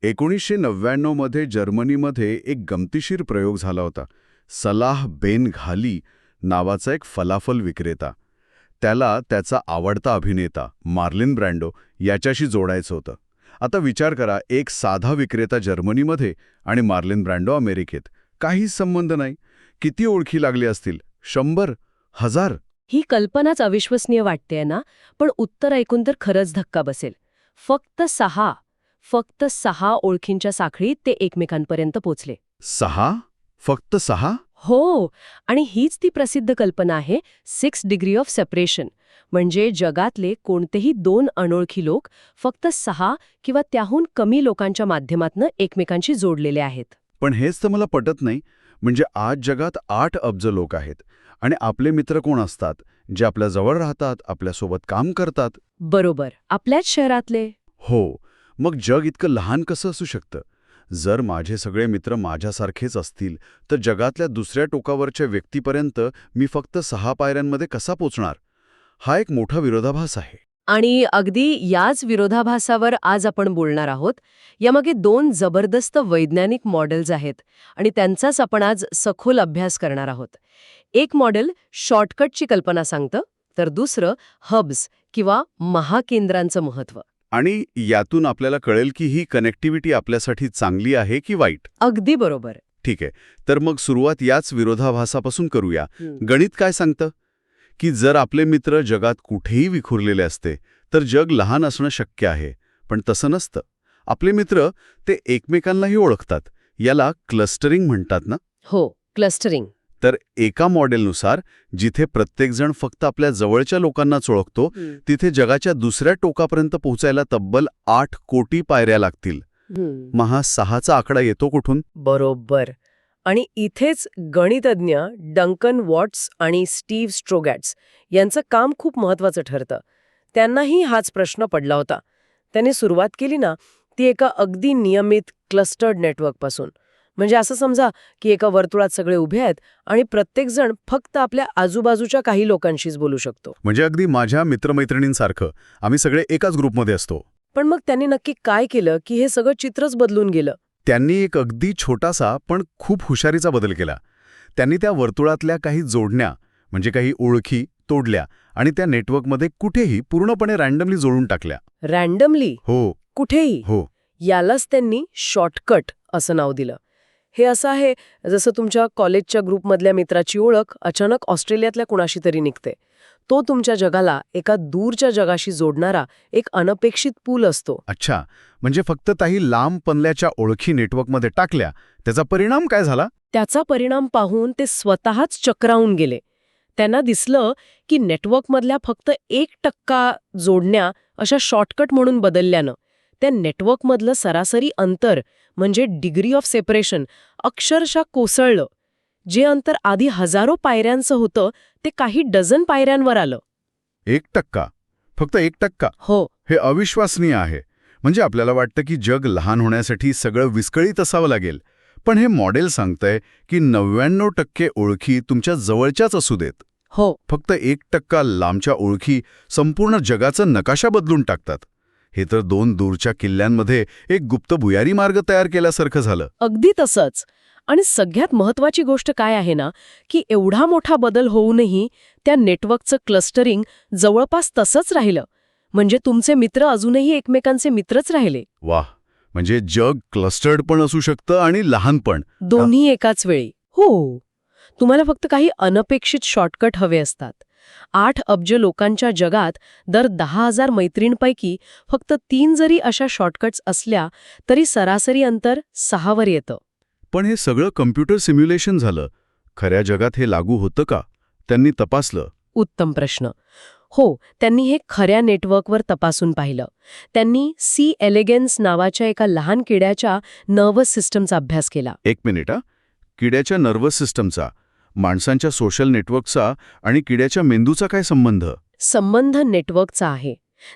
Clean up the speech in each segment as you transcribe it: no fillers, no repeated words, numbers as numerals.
1999 मध्ये जर्मनीमध्ये एक गमतीशीर प्रयोग झाला होता. सलाह बेन घाली नावाचा एक फलाफल विक्रेता. त्याला त्याचा आवडता अभिनेता मार्लिन ब्रँडो याच्याशी जोडायचं होतं. आता विचार करा, एक साधा विक्रेता जर्मनीमध्ये आणि मार्लिन ब्रँडो अमेरिकेत. काहीच संबंध नाही. किती ओळखी लागली असतील? 100? 1000? ही कल्पनाच अविश्वसनीय वाटतेय ना, पण उत्तर ऐकून तर खरंच धक्का बसेल. फक्त सहा ओळखींच्या साखळीत ते एकमेकांपर्यंत पोचले. 6? फक्त 6? हो, आणि हीच ती प्रसिद्ध कल्पना आहे 6 डिग्री ऑफ सेपरेशन. म्हणजे जगातले कोणतेही 2 अनोळखी लोक फक्त 6 किंवा त्याहून कमी लोकांच्या माध्यमातून एकमेकांशी जोडलेले आहेत. पण हेच तर मला पटत नाही. म्हणजे आज जगात 8 अब्ज लोक आहेत आणि आपले मित्र कोण असतात? जे आपल्या जवळ राहतात, आपल्यासोबत काम करतात. बरोबर, आपल्याच शहरातले. हो, मग जग इतकं लहान कसं असू शकतं? जर माझे सगळे मित्र माझ्यासारखेच असतील तर जगातल्या दुसऱ्या टोकावरच्या व्यक्तीपर्यंत मी फक्त 6 पायऱ्यांमध्ये कसा पोचणार? हा एक मोठा विरोधाभास आहे. आणि अगदी याच विरोधाभासावर आज आपण बोलणार आहोत. यामागे 2 जबरदस्त वैज्ञानिक मॉडेल्स आहेत आणि त्यांचाच आपण आज सखोल अभ्यास करणार आहोत. एक मॉडेल शॉर्टकटची कल्पना सांगतं, तर दुसरं हब्स किंवा महाकेंद्रांचं महत्त्व. आणि यातून आपल्याला कळेल की ही कनेक्टिव्हिटी आपल्यासाठी चांगली आहे की वाईट. अगदी बरोबर. ठीक आहे, तर मग सुरुवात याच विरोधाभासापासून करूया. गणित काय सांगतं? की जर आपले मित्र जगात कुठेही विखुरलेले असते तर जग लहान असणं शक्य आहे. पण तसं नसतं. आपले मित्र ते एकमेकांनाही ओळखतात. याला क्लस्टरिंग म्हणतात ना? हो, क्लस्टरिंग. तर एका मॉडेलनुसार जिथे प्रत्येकजण फक्त आपल्या जवळच्या लोकांनाच ओळखतो, तिथे जगाच्या दुसऱ्या टोकापर्यंत पोहोचायला तब्बल 8 कोटी पायऱ्या लागतील. मग हा 6चा आकडा येतो कुठून? बरोबर. आणि इथेच गणितज्ञ डंकन वॉट्स आणि स्टीव्ह स्ट्रोगॅट्स यांचं काम खूप महत्वाचं ठरतं. त्यांनाही हाच प्रश्न पडला होता. त्यांनी सुरुवात केली ना, ती एका अगदी नियमित क्लस्टर्ड नेटवर्कपासून. म्हणजे असं समजा की एका वर्तुळात सगळे उभे आहेत आणि प्रत्येकजण फक्त आपल्या आजूबाजूच्या काही लोकांशीच बोलू शकतो. म्हणजे अगदी माझ्या मित्रमैत्रिणींसारखं आम्ही सगळे एकाच ग्रुपमध्ये असतो. पण मग त्यांनी नक्की काय केलं की हे सगळं चित्रच बदलून गेलं? त्यांनी एक अगदी छोटासा पण खूप हुशारीचा बदल केला. त्यांनी त्या वर्तुळातल्या काही जोडण्या म्हणजे काही ओळखी तोडल्या आणि त्या नेटवर्कमध्ये कुठेही पूर्णपणे रँडमली जोडून टाकल्या. रँडमली? हो. कुठेही? हो. यालाच त्यांनी शॉर्टकट असं नाव दिलं. हे असं आहे जसं तुमच्या कॉलेजच्या ग्रुपमधल्या मित्राची ओळख अचानक ऑस्ट्रेलियातल्या कुणाशी तरी निघते. तो तुमच्या जगाला एका दूरच्या जगाशी जोडणारा एक अनपेक्षित पूल असतो. अच्छा, म्हणजे फक्त काही लांब पल्ल्याच्या ओळखी नेटवर्कमध्ये टाकल्या, त्याचा परिणाम काय झाला? त्याचा परिणाम पाहून ते स्वतःच चक्रावून गेले. त्यांना दिसलं की नेटवर्कमधल्या फक्त 1% जोडण्या अशा शॉर्टकट म्हणून बदलल्यानं त्या नेटवर्कमधलं सरासरी अंतर म्हणजे डिग्री ऑफ सेपरेशन अक्षरशः कोसळलं. जे अंतर आधी हजारो पायऱ्यांचं होतं ते काही डझन पायऱ्यांवर आलं. 1%? फक्त 1%? हो. हे अविश्वसनीय आहे. म्हणजे आपल्याला वाटतं की जग लहान होण्यासाठी सगळं विस्कळीत असावं लागेल. पण हे मॉडेल सांगतंय की 99% ओळखी तुमच्या जवळच्याच असू देत. हो. फक्त 1% लांबच्या ओळखी संपूर्ण जगाचा नकाशा बदलून टाकतात. हे तर 2 दूरच्या किल्ल्यांमध्ये एक गुप्त भुयारी मार्ग तयार केल्यासारखं झालं. अगदी तसंच. आणि सगळ्यात महत्वाची गोष्ट काय आहे ना, की एवढा मोठा बदल होऊनही त्या नेटवर्कचं क्लस्टरिंग जवळपास तसंच राहिलं. म्हणजे तुमचे मित्र अजूनही एकमेकांचे मित्रच राहिले. वाह, म्हणजे जग क्लस्टर्ड पण असू शकतं आणि लहान पण. दोन्ही एकाच वेळी. हो. तुम्हाला फक्त काही अनपेक्षित शॉर्टकट हवे असतात. 8 अब्ज लोकांच्या जगात दर 10,000 मैत्रीणपैकी फक्त 3 जरी अशा शॉर्टकट्स असल्या तरी सरासरी अंतर 6 वर येतं. पण हे सगळं कम्प्युटर सिम्युलेशन झालं. खऱ्या जगात हे लागू होतं का? त्यांनी तपासलं? उत्तम प्रश्न. हो, त्यांनी हे खऱ्या नेटवर्कवर तपासून पाहिलं. त्यांनी सी एलिगन्स नावाच्या एका लहान किड्याच्या नर्वस सिस्टमचा अभ्यास केला. एक मिनिट हा. किड्याच्या नर्वस सिस्टमचा, माणसांच्या सोशल नेटवर्कचा आणि किड्याच्या मेंदूचा काय संबंध? संबंध नेटवर्कचा आहे.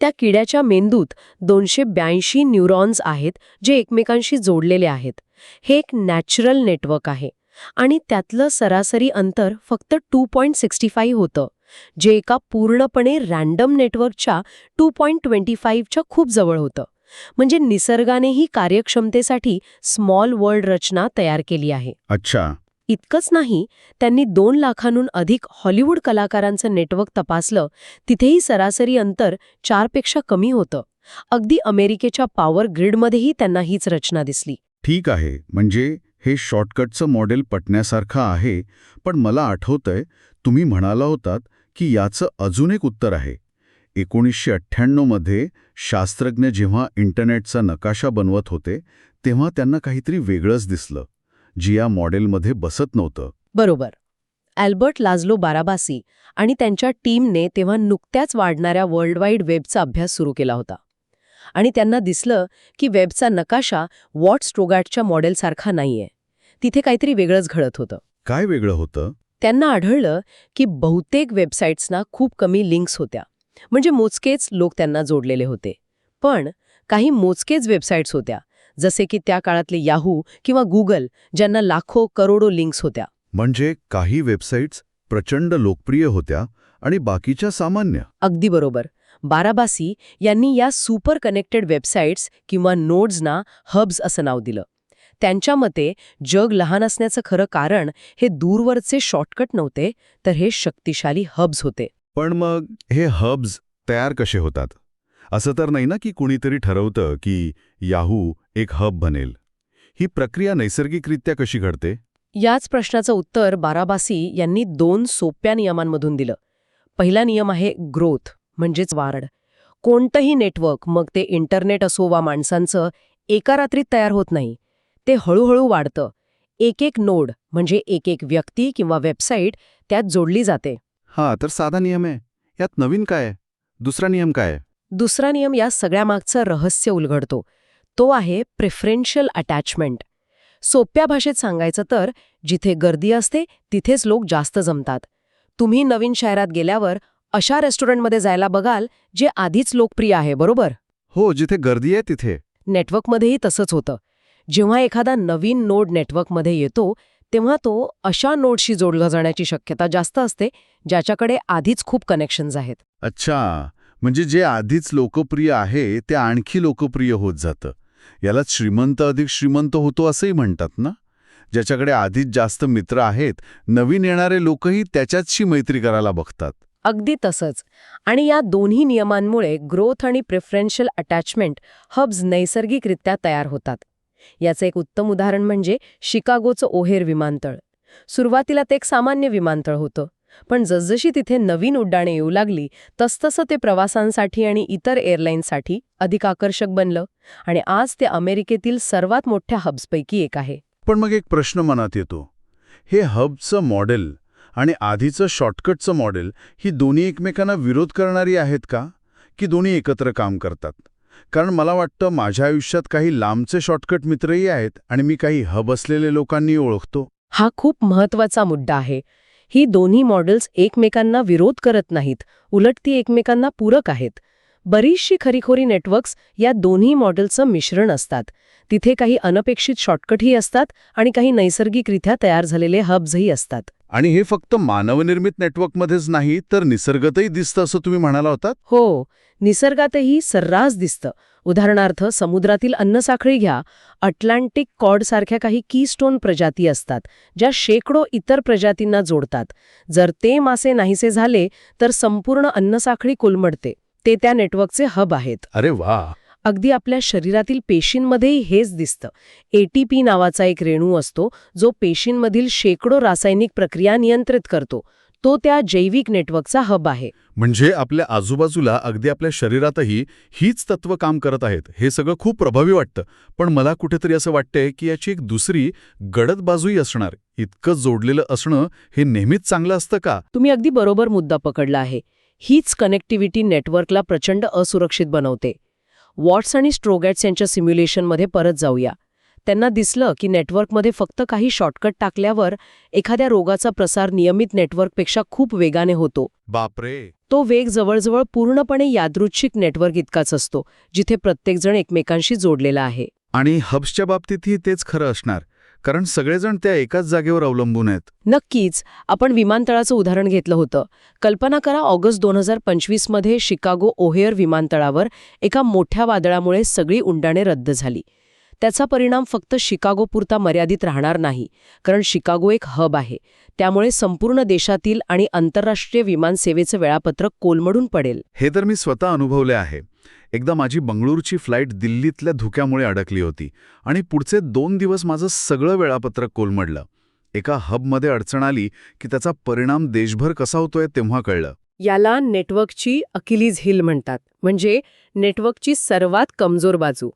त्या किड्याच्या मेंदूत 282 न्यूरॉन्स आहेत जे एकमेकांशी जोडलेले आहेत. हे एक नॅचरल नेटवर्क आहे आणि त्यातलं सरासरी अंतर फक्त 2.65 होतं, जे एका पूर्णपणे रँडम नेटवर्कच्या 2.25च्या खूप जवळ होतं. म्हणजे निसर्गानेही कार्यक्षमतेसाठी स्मॉल वर्ल्ड रचना तयार केली आहे. अच्छा. इतकंच नाही, त्यांनी 2 लाखांहून अधिक हॉलिवूड कलाकारांचं नेटवर्क तपासलं. तिथेही सरासरी अंतर 4 पेक्षा कमी होतं. अगदी अमेरिकेच्या पॉवर ग्रिडमध्येही त्यांना हीच रचना दिसली. ठीक आहे, म्हणजे हे शॉर्टकटचं मॉडेल पटण्यासारखं आहे, पण मला आठवतंय तुम्ही म्हणाला होतात की याचं अजून एक उत्तर आहे. 1998 मध्ये शास्त्रज्ञ जेव्हा इंटरनेटचा नकाशा बनवत होते तेव्हा त्यांना काहीतरी वेगळंच दिसलं, जे या मॉडेलमध्ये बसत नव्हतं. बरोबर. अल्बर्ट लाझलो बाराबासी आणि त्यांच्या टीमने तेव्हा नुकत्याच वाढणाऱ्या वर्ल्ड वाईड वेबचा अभ्यास सुरू केला होता. आणि त्यांना दिसलं की वेबचा नकाशा वॉट-स्ट्रोगॅटच्या मॉडेलसारखा नाहीये. तिथे काहीतरी वेगळंच घडत होतं. काय वेगळं होतं? त्यांना आढळलं की बहुतेक वेबसाईट्सना खूप कमी लिंक्स होत्या. म्हणजे मोजकेच लोक त्यांना जोडलेले होते. पण काही मोजकेच वेबसाईट्स होत्या, जसे की त्या काळातले याहू किंवा गुगल, ज्यांना लाखो करोडो लिंक्स होत्या. म्हणजे काही वेबसाईट्स प्रचंड लोकप्रिय होत्या आणि बाकीच्या सामान्य. अगदी बरोबर. बाराबासी यांनी या सुपर कनेक्टेड वेबसाईट्स किंवा नोड्सना हब्स असं नाव दिलं. त्यांच्या मते जग लहान असण्याचं खरं कारण हे दूरवरचे शॉर्टकट नव्हते, तर हे शक्तिशाली हब्स होते. पण मग हे हब्स तयार कसे होतात? असं तर नाही ना की कुणीतरी ठरवतं की याहू एक हब बनेल. ही प्रक्रिया नैसर्गिकरित्या कशी घडते? याच प्रश्नाचं उत्तर बाराबासी यांनी 2 सोप्या नियमांमधून दिलं. पहिला नियम आहे ग्रोथ, म्हणजेच वाढ. कोणतंही नेटवर्क, मग ते इंटरनेट असो वा माणसांचं, एका रात्रीत तयार होत नाही. ते हळूहळू वाढतं. एक एक नोड, म्हणजे एक एक व्यक्ती किंवा वेबसाईट त्यात जोडली जाते. हा तर साधा नियम आहे. यात नवीन काय आहे? दुसरा नियम काय आहे? दुसरा नियम या सगळ्यामागचं रहस्य उलगडतो. तो आहे प्रेफरेन्शियल अटॅचमेंट. सोप्या भाषेत सांगायचं तर जिथे गर्दी असते तिथेच लोक जास्त जमतात. तुम्ही नवीन शहरात गेल्यावर अशा रेस्टॉरंटमध्ये जायला बघाल जे आधीच लोकप्रिय आहे, बरोबर? हो, जिथे गर्दी आहे तिथे. नेटवर्कमध्येही तसंच होतं. जेव्हा एखादा नवीन नोड नेटवर्कमध्ये येतो तेव्हा तो अशा नोडशी जोडला जाण्याची शक्यता जास्त असते ज्याच्याकडे आधीच खूप कनेक्शन्स आहेत. अच्छा, म्हणजे जे आधीच लोकप्रिय आहे ते आणखी लोकप्रिय होत जातं. यालाच श्रीमंत अधिक श्रीमंत होतो असंही म्हणतात ना? ज्याच्याकडे आधीच जास्त मित्र आहेत, नवीन येणारे लोकही त्याच्याशी मैत्री करायला बघतात. अगदी तसंच. आणि या दोन्ही नियमांमुळे ग्रोथ आणि प्रेफरेन्शियल अटॅचमेंट हब्स नैसर्गिकरित्या तयार होतात. याचं एक उत्तम उदाहरण म्हणजे शिकागोचं ओहेर विमानतळ. सुरुवातीला ते एक सामान्य विमानतळ होतं, पण जसजशी तिथे नवीन उड्डाणे येऊ लागली तसतसं ते प्रवासांसाठी आणि इतर एअरलाईन्ससाठी अधिक आकर्षक बनलं आणि आज ते अमेरिकेतील सर्वात मोठ्या हब्सपैकी एक आहे. पण मग एक प्रश्न मनात येतो. हे हबचं मॉडेल आणि आधीचं शॉर्टकटचं मॉडेल ही दोन्ही एकमेकांना विरोध करणारी आहेत का? की दोन्ही एकत्र काम करतात? कारण मला वाटतं माझ्या आयुष्यात काही लांबचे शॉर्टकट मित्रही आहेत आणि मी काही हब असलेले लोकांनी ओळखतो. हा खूप महत्वाचा मुद्दा आहे. ही दोन्ही मॉडेल्स एकमेकांना विरोध करत नाहीत, उलट ती एकमेकांना पूरक आहेत. बरीचशी खरीखोरी नेटवर्क्स या दोन्ही मॉडेलचं मिश्रण असतात. तिथे काही अनपेक्षित शॉर्टकटही असतात आणि काही नैसर्गिकरित्या तयार झालेले हब्सही असतात. आणि हे फक्त मानवनिर्मित नेटवर्कमध्येच नाही तर निसर्गातही दिसतं असं तुम्ही म्हणाला होतात? हो, निसर्गातही सर्रास दिसतं. उदाहरणार्थ समुद्रातील अन्नसाखळी घ्या. अटलांटिक कॉडसारख्या काही कीस्टोन प्रजाती असतात, ज्या शेकडो इतर प्रजातींना जोडतात. जर ते मासे नाहीसे झाले तर संपूर्ण अन्नसाखळी कोलमडते. ते त्या नेटवर्कचे हब आहेत. अरे वा! अगदी आपल्या शरीरातील पेशींमध्येही हेच दिसतं. ATP नावाचा एक रेणू असतो, जो पेशींमधील शेकडो रासायनिक प्रक्रिया नियंत्रित करतो. तो त्या जैविक नेटवर्कचा हब आहे. म्हणजे आपल्या आजूबाजूला, अगदी आपल्या शरीरातही हीच तत्व काम करत आहेत. हे सगळं खूप प्रभावी वाटतं. पण मला कुठेतरी असं वाटतंय की याची एक दुसरी गडद बाजूही असणार. इतकं जोडलेलं असणं हे नेहमीच चांगलं असतं का? तुम्ही अगदी बरोबर मुद्दा पकडला आहे. हीच कनेक्टिव्हिटी नेटवर्कला प्रचंड असुरक्षित बनवते. वॉट्स आणि स्ट्रोगॅट्स यांच्या सिम्युलेशनमध्ये परत जाऊया. त्यांना दिसलं की नेटवर्कमध्ये फक्त काही शॉर्टकट टाकल्यावर एखाद्या रोगाचा प्रसार नियमित नेटवर्कपेक्षा खूप वेगाने होतो. बापरे! तो वेग जवळजवळ पूर्णपणे यादृच्छिक नेटवर्क इतकाच असतो, जिथे प्रत्येकजण एकमेकांशी जोडलेला आहे. आणि हब्सच्या बाबतीतही तेच खरं असणार. कारण सगळेजण त्या एकाच जागेवर अवलंबून आहेत. नक्कीच. आपण विमानतळाचं उदाहरण घेतलं होतं. कल्पना करा, ऑगस्ट 2025 मध्ये शिकागो ओहेअर विमानतळावर एका मोठ्या वादळामुळे सगळी उड्डाणे रद्द झाली. त्याचा परिणाम फक्त शिकागोपुरता मर्यादित राहणार नाही, कारण शिकागो एक हब आहे. त्यामुळे संपूर्ण देशातील आणि आंतरराष्ट्रीय विमानसेवेचं वेळापत्रक कोलमडून पडेल. हे तर मी स्वतः अनुभवले आहे. एकदा माझी बंगळूरची फ्लाईट दिल्लीतल्या धुक्यामुळे अडकली होती आणि पुढचे 2 दिवस माझं सगळं वेळापत्रक कोलमडलं. एका हबमध्ये अडचण आली की त्याचा परिणाम देशभर कसा होतोय तेव्हा कळलं. याला नेटवर्कची अकिलीज हिल म्हणतात, म्हणजे नेटवर्कची सर्वात कमजोर बाजू.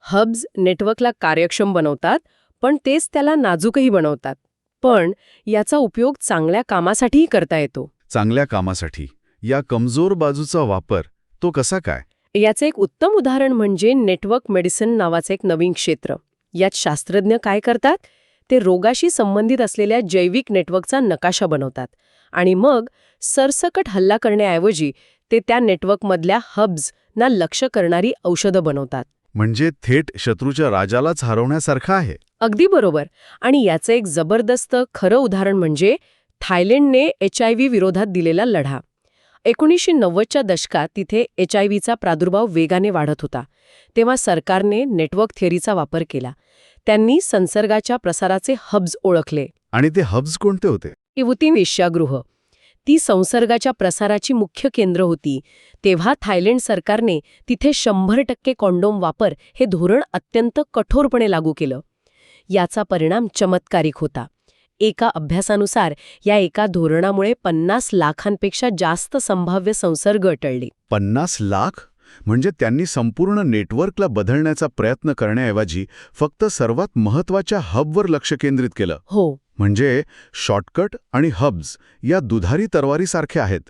हब्स नेटवर्कला कार्यक्षम बनवतात, पण तेच त्याला नाजूकही बनवतात. पण याचा उपयोग चांगल्या कामासाठीही करता येतो. चांगल्या कामासाठी या कमजोर बाजूचा वापर तो कसा काय? याचं एक उत्तम उदाहरण म्हणजे नेटवर्क मेडिसिन नावाचं एक नवीन क्षेत्र. यात शास्त्रज्ञ काय करतात? ते रोगाशी संबंधित असलेल्या जैविक नेटवर्कचा नकाशा बनवतात आणि मग सरसकट हल्ला करण्याऐवजी ते त्या नेटवर्कमधल्या हब्सना लक्ष्य करणारी औषधं बनवतात. म्हणजे थेट शत्रूच्या राजालाच हरवण्यासारखं आहे. अगदी बरोबर. आणि याचं एक जबरदस्त खरं उदाहरण म्हणजे थायलंडने HIV विरोधात दिलेला लढा. 1990च्या दशकात तिथे HIVचा प्रादुर्भाव वेगाने वाढत होता. तेव्हा सरकारने नेटवर्क थिअरीचा वापर केला. त्यांनी संसर्गाच्या प्रसाराचे हब्स ओळखले. आणि ते हब्स कोणते होते? ही होती वेश्यागृह. ती संसर्गाच्या प्रसाराची मुख्य केंद्र होती. तेव्हा थायलंड सरकारने तिथे 100% कॉन्डोम वापर हे धोरण अत्यंत कठोरपणे लागू केलं. याचा परिणाम चमत्कारिक होता. एका अभ्यासानुसार या एका धोरणामुळे 50 लाखांपेक्षा जास्त संभाव्य संसर्ग टळले. 50 लाख? म्हणजे त्यांनी संपूर्ण नेटवर्कला बदलण्याचा प्रयत्न करण्याऐवजी फक्त सर्वात महत्त्वाच्या हबवर लक्ष केंद्रित केलं. हो. म्हणजे शॉर्टकट आणि हब्स या दुधारी तलवारीसारखे आहेत.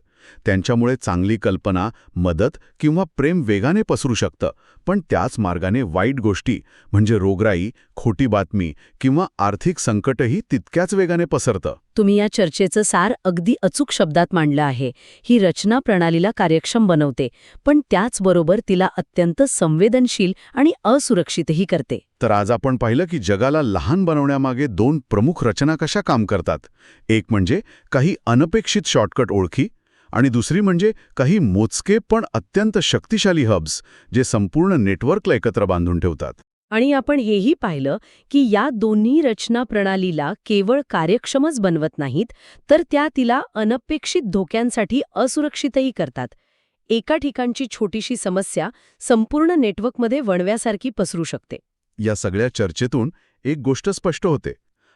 त्यांच्यामुळे चांगली कल्पना, मदत किंवा प्रेम वेगाने पसरू शकतं, पण त्याच मार्गाने वाईट गोष्टी म्हणजे रोगराई, खोटी बातमी किंवा आर्थिक संकटही तितक्याच वेगाने पसरतं. तुम्ही या चर्चेचं सार अगदी अचूक शब्दात मांडलं आहे. ही रचना प्रणालीला कार्यक्षम बनवते, पण त्याचबरोबर तिला अत्यंत संवेदनशील आणि असुरक्षितही करते. तर आज आपण पाहिलं की जगाला लहान बनवण्यामागे 2 प्रमुख रचना कशा काम करतात. एक म्हणजे काही अनपेक्षित शॉर्टकट ओळखी आणि दुसरी म्हणजे काही मोजके पण अत्यंत शक्तिशाली हब्स जे संपूर्ण नेटवर्कला एकत्र बांधून ठेवतात. आणि आपण हेही पाहिलं की या दोन्ही रचना प्रणालीला केवळ कार्यक्षमच बनवत नाहीत, तर त्या तिला अनपेक्षित धोक्यांसाठी असुरक्षितही करतात. एका ठिकाणची छोटीशी समस्या संपूर्ण नेटवर्कमध्ये वणव्यासारखी पसरू शकते. या सगळ्या चर्चेतून एक गोष्ट स्पष्ट होते.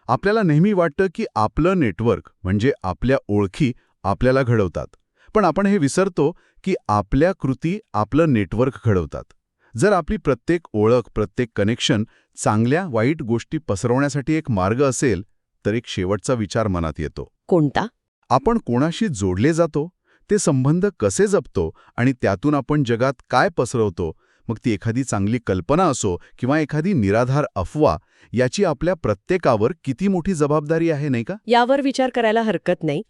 आपल्याला नेहमी वाटतं की आपलं नेटवर्क म्हणजे आपल्या ओळखी आपल्याला घडवतात, पण आपण हे विसरतो की आपल्या कृती आपलं नेटवर्क घडवतात. जर आपली प्रत्येक ओळख, प्रत्येक कनेक्शन चांगल्या वाईट गोष्टी पसरवण्यासाठी एक मार्ग असेल, तर एक शेवटचा विचार मनात येतो. कोणता? आपण कोणाशी जोडले जातो, ते संबंध कसे जपतो आणि त्यातून आपण जगात काय पसरवतो, मग ती एखादी चांगली कल्पना असो किंवा एखादी निराधार अफवा, याची आपल्या प्रत्येकावर किती मोठी जबाबदारी आहे, नाही का? यावर विचार करायला हरकत नाही.